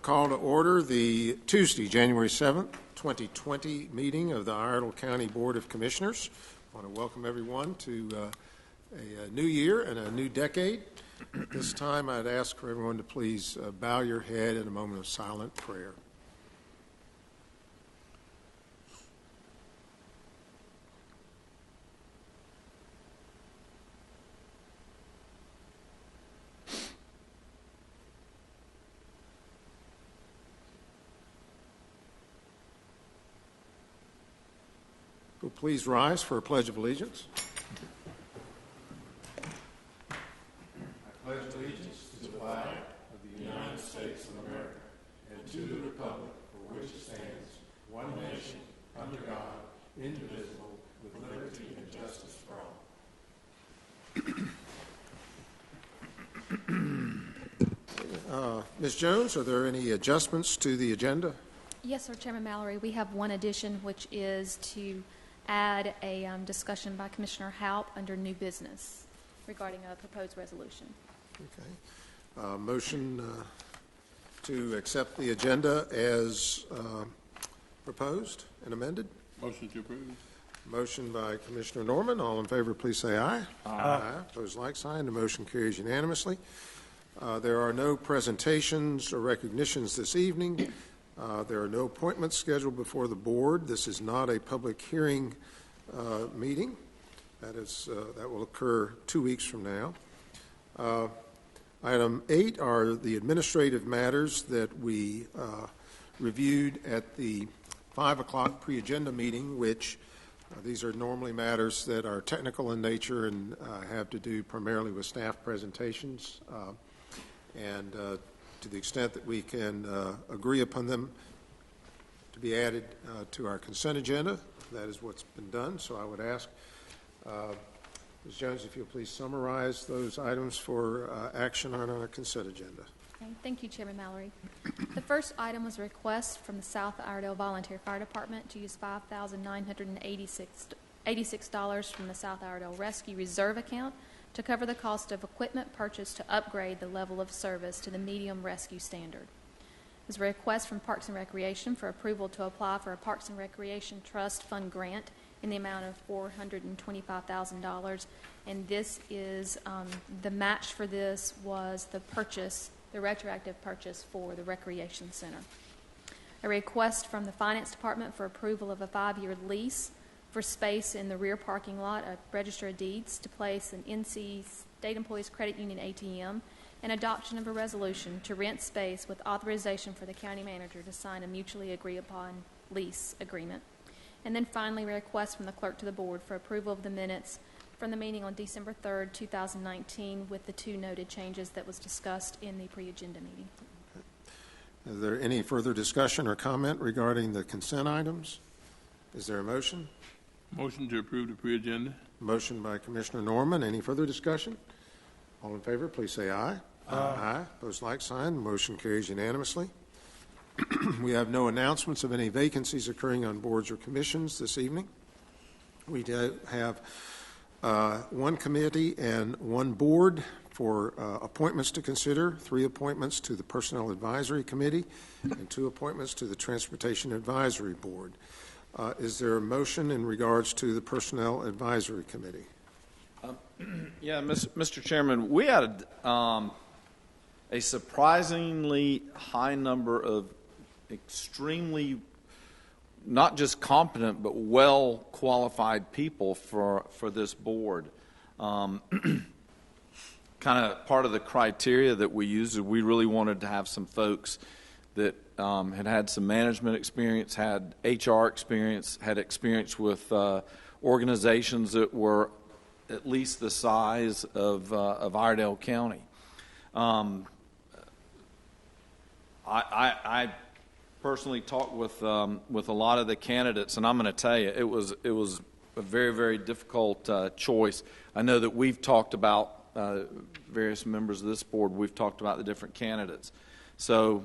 Call to order the Tuesday, January 7th, 2020 meeting of the Iredell County Board of Commissioners. I want to welcome everyone to a new year and a new decade. At this time, I'd ask for everyone to please bow your head in a moment of silent prayer. Please rise for a pledge of allegiance. I pledge allegiance to the flag of the United States of America and to the republic for which it stands, one nation, under God, indivisible, with liberty and justice for all. Ms. Jones, are there any adjustments to the agenda? Yes, sir, Chairman Mallory. We have one addition, which is to add a discussion by Commissioner Haupt under new business regarding a proposed resolution. Okay. Motion to accept the agenda as proposed and amended. Motion to approve. Motion by Commissioner Norman. All in favor, please say aye. Aye. Opposed, like sign. The motion carries unanimously. There are no presentations or recognitions this evening. There are no appointments scheduled before the board. This is not a public hearing meeting. That will occur 2 weeks from now. Item 8 are the administrative matters that we reviewed at the 5 o'clock pre-agenda meeting, which these are normally matters that are technical in nature and have to do primarily with staff presentations. To the extent that we can agree upon them to be added to our consent agenda, that is what's been done. So I would ask Ms. Jones, if you'll please summarize those items for action on our consent agenda. Okay. Thank you, Chairman Mallory. The first item was a request from the South Iredell Volunteer Fire Department to use $5,986 from the South Iredell Rescue Reserve account to cover the cost of equipment purchased to upgrade the level of service to the medium rescue standard. There's a request from Parks and Recreation for approval to apply for a Parks and Recreation Trust Fund grant in the amount of $425,000. And this is, the match for this was the retroactive purchase for the Recreation Center. A request from the Finance Department for approval of a 5-year lease for space in the rear parking lot of Register of Deeds to place an NC State Employees Credit Union ATM, and adoption of a resolution to rent space with authorization for the county manager to sign a mutually agreed upon lease agreement. And then finally, a request from the clerk to the board for approval of the minutes from the meeting on December 3rd, 2019 with the 2 noted changes that was discussed in the pre-agenda meeting. Okay. Is there any further discussion or comment regarding the consent items? Is there a motion? Motion to approve the pre-agenda. Motion by Commissioner Norman. Any further discussion? All in favor, please say aye. Aye. Aye. Opposed, like sign. Motion carries unanimously. We have no announcements of any vacancies occurring on boards or commissions this evening. We do have one committee and one board for appointments to consider, 3 appointments to the Personnel Advisory Committee and 2 appointments to the Transportation Advisory Board. Is there a motion in regards to the Personnel Advisory Committee? Yeah, Mr. Chairman, we had a surprisingly high number of extremely not just competent but well-qualified people for this board. Kind of part of the criteria that we used is we really wanted to have some folks that had some management experience, had HR experience, had experience with organizations that were at least the size of Iredell County. I personally talked with a lot of the candidates, and I'm going to tell you, it was a very, very difficult choice. I know that we've talked about various members of this board. We've talked about the different candidates. So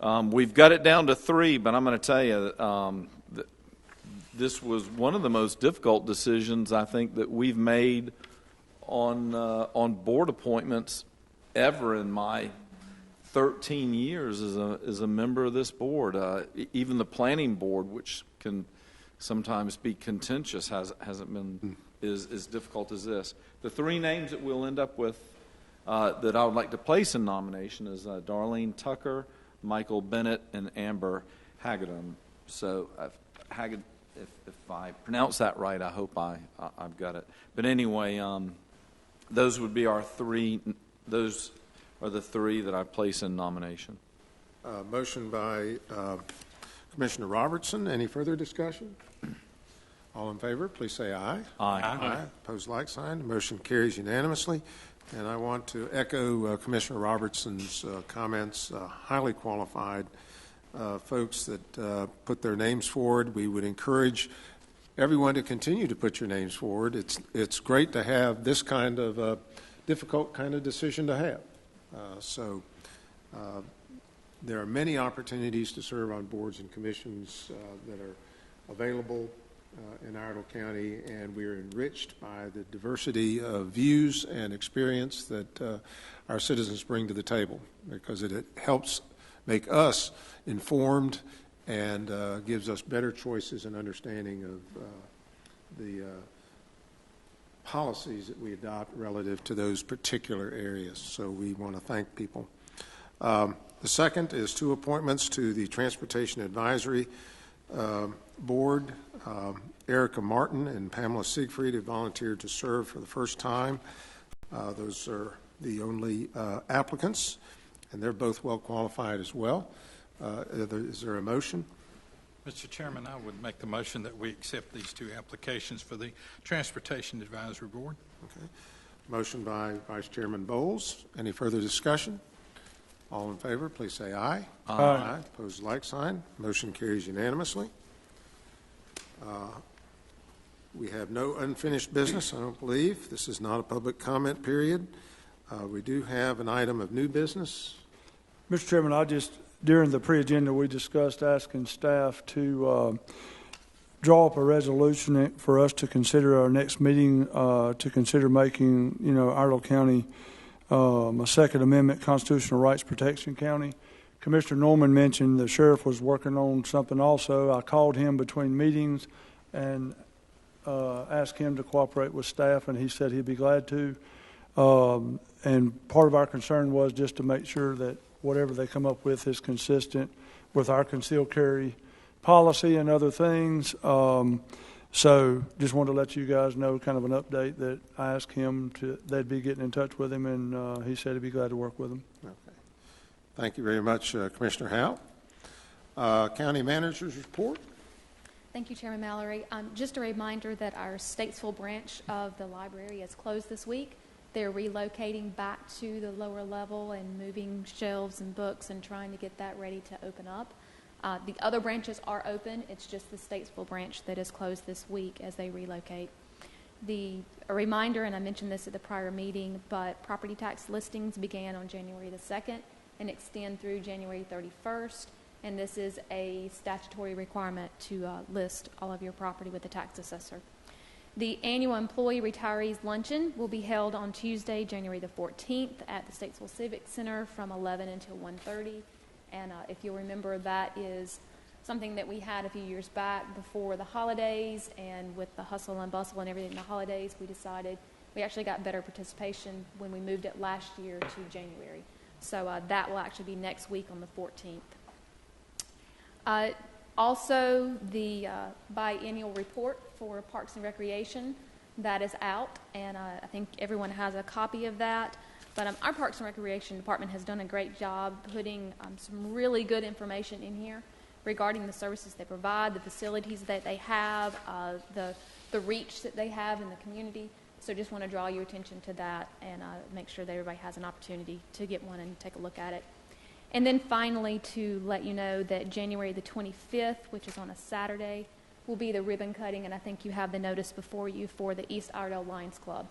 we've got it down to 3, but I'm going to tell you that this was one of the most difficult decisions I think that we've made on board appointments ever in my 13 years as a member of this board. Even the planning board, which can sometimes be contentious, hasn't been as difficult as this. The three names that we'll end up with that I would like to place in nomination is Darlene Tucker, Michael Bennett, and Amber Hagedorn. So, if I pronounce that right, I hope I've got it. But anyway, those would be our three. Those are the three that I place in nomination. Motion by Commissioner Robertson. Any further discussion? All in favor, please say aye. Aye. Aye. Opposed, like sign. The motion carries unanimously. And I want to echo Commissioner Robertson's comments. Highly qualified folks that put their names forward. We would encourage everyone to continue to put your names forward. It's great to have this kind of difficult kind of decision to have. So there are many opportunities to serve on boards and commissions that are available in Iredell County, and we are enriched by the diversity of views and experience that our citizens bring to the table, because it helps make us informed and gives us better choices and understanding of the policies that we adopt relative to those particular areas. So we want to thank people. The second is 2 appointments to the Transportation Advisory Board. Erica Martin and Pamela Siegfried have volunteered to serve for the first time. Those are the only applicants, and they're both well qualified as well. Is there a motion? Mr. Chairman, I would make the motion that we accept these 2 applications for the Transportation Advisory Board. Okay. Motion by Vice Chairman Bowles. Any further discussion? All in favor, please say aye. Aye. Aye. Opposed, like sign. Motion carries unanimously. We have no unfinished business, I don't believe. This is not a public comment period. We do have an item of new business. Mr. Chairman, during the pre-agenda, we discussed asking staff to draw up a resolution for us to consider our next meeting, to consider making, Iredell County a Second Amendment constitutional rights protection county. Commissioner Norman mentioned the sheriff was working on something also. I called him between meetings and asked him to cooperate with staff, and he said he'd be glad to. And part of our concern was just to make sure that whatever they come up with is consistent with our concealed carry policy and other things. So just wanted to let you guys know kind of an update that I asked him they'd be getting in touch with him, and he said he'd be glad to work with him. Okay. Thank you very much, Commissioner Howe. County Manager's report. Thank you, Chairman Mallory. Just a reminder that our Statesville branch of the library is closed this week. They're relocating back to the lower level and moving shelves and books and trying to get that ready to open up. The other branches are open. It's just the Statesville branch that is closed this week as they relocate. A reminder, and I mentioned this at the prior meeting, but property tax listings began on January the 2nd and extend through January 31st. And this is a statutory requirement to list all of your property with the tax assessor. The annual employee retirees luncheon will be held on Tuesday, January the 14th at the Statesville Civic Center from 11 until 1:30. And if you'll remember, that is something that we had a few years back before the holidays, and with the hustle and bustle and everything in the holidays, we actually got better participation when we moved it last year to January. So that will actually be next week on the 14th. Also, the biennial report for Parks and Recreation, that is out, and I think everyone has a copy of that. But our Parks and Recreation Department has done a great job putting some really good information in here regarding the services they provide, the facilities that they have, the reach that they have in the community. So just want to draw your attention to that and make sure that everybody has an opportunity to get one and take a look at it. And then finally, to let you know that January the 25th, which is on a Saturday, will be the ribbon cutting, and I think you have the notice before you for the East Iredell Lions Club.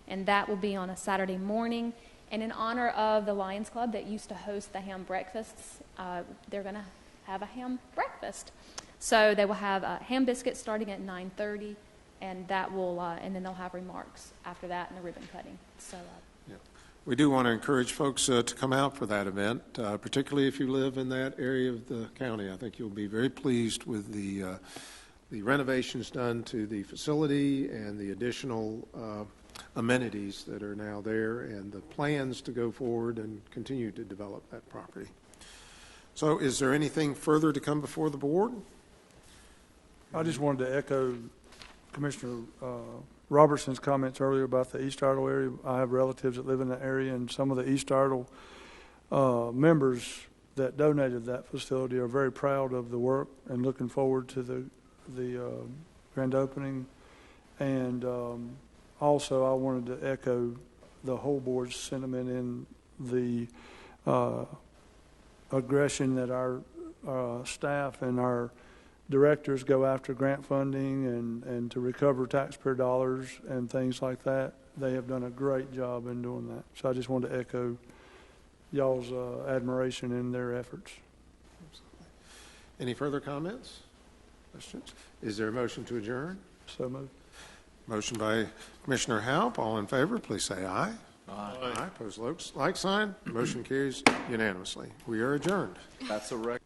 And that will be on a Saturday morning. And in honor of the Lions Club that used to host the ham breakfasts, they're going to have a ham breakfast. So they will have ham biscuits starting at 9:30, and that will, and then they'll have remarks after that and the ribbon cutting. So. Yeah. We do want to encourage folks to come out for that event, particularly if you live in that area of the county. I think you'll be very pleased with the renovations done to the facility and the additional amenities that are now there and the plans to go forward and continue to develop that property. So is there anything further to come before the board? I just wanted to echo Commissioner Robertson's comments earlier about the East Idle area. I have relatives that live in that area, and some of the East Idle members that donated that facility are very proud of the work and looking forward to the grand opening. And also, I wanted to echo the whole board's sentiment in the aggression that our staff and our directors go after grant funding and to recover taxpayer dollars and things like that. They have done a great job in doing that. So I just wanted to echo y'all's admiration in their efforts. Any further comments? Questions? Is there a motion to adjourn? So moved. Motion by Commissioner Halp. All in favor, please say aye. Aye. Aye. Opposed, like sign. Motion carries unanimously. We are adjourned. That's a record.